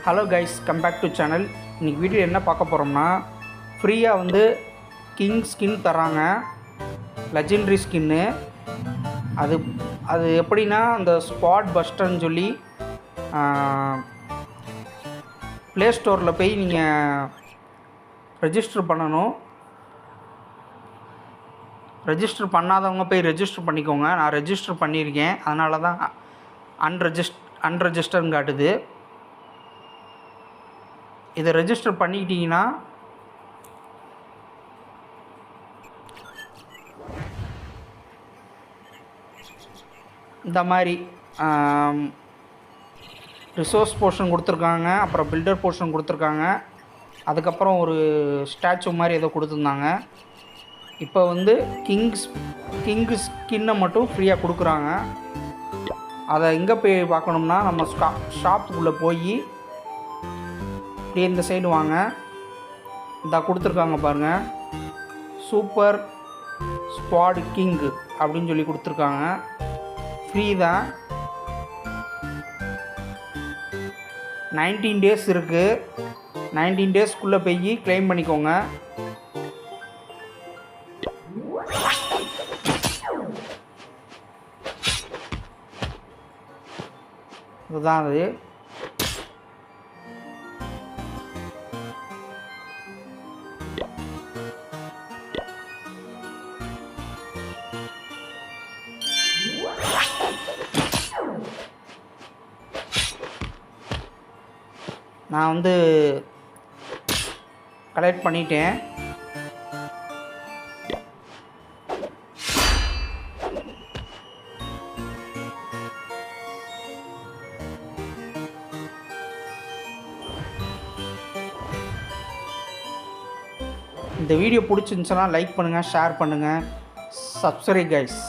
Hello guys, come back to channel. இன்றைக்கி video என்ன பார்க்க போகிறோம்னா, ஃப்ரீயாக வந்து கிங் ஸ்கின் தராங்க, லெஜெண்டரி ஸ்கின்னு. அது எப்படின்னா, அந்த ஸ்பாட் பஸ்டர்னு சொல்லி ப்ளே ஸ்டோரில் போய் நீங்கள் ரெஜிஸ்டர் பண்ணணும். ரெஜிஸ்டர் பண்ணாதவங்க போய் ரெஜிஸ்டர் பண்ணிக்கோங்க. நான் ரெஜிஸ்டர் பண்ணியிருக்கேன், அதனால தான் அன்ரெஜிஸ்டர்னு காட்டுது. இதை ரெஜிஸ்டர் பண்ணிக்கிட்டிங்கன்னா இந்த மாதிரி ரிசோர்ஸ் போர்ஷன் கொடுத்துருக்காங்க, அப்புறம் பில்டர் போர்ஷன் கொடுத்துருக்காங்க, அதுக்கப்புறம் ஒரு ஸ்டாச்சு மாதிரி ஏதோ கொடுத்துருந்தாங்க. இப்போ வந்து கிங்கு ஸ்கின்னை மட்டும் ஃப்ரீயாக கொடுக்குறாங்க. அதை எங்கே போய் பார்க்கணும்னா, நம்ம ஷாப்புக்குள்ளே போய் இப்படியே இந்த சைடு வாங்க. இந்த கொடுத்துருக்காங்க பாருங்கள், சூப்பர் ஸ்குவாட் கிங்கு அப்படின்னு சொல்லி கொடுத்துருக்காங்க. ஃப்ரீ தான், 19 டேஸ் இருக்குது. 19 டேஸ்க்குள்ளே போய் க்ளைம் பண்ணிக்கோங்க. இதுதான் அது. நான் வந்து கலெக்ட் பண்ணிட்டேன். இந்த வீடியோ பிடிச்சிருந்துச்சுன்னா லைக் பண்ணுங்கள், ஷேர் பண்ணுங்கள், சப்ஸ்கிரைப் கைஸ்.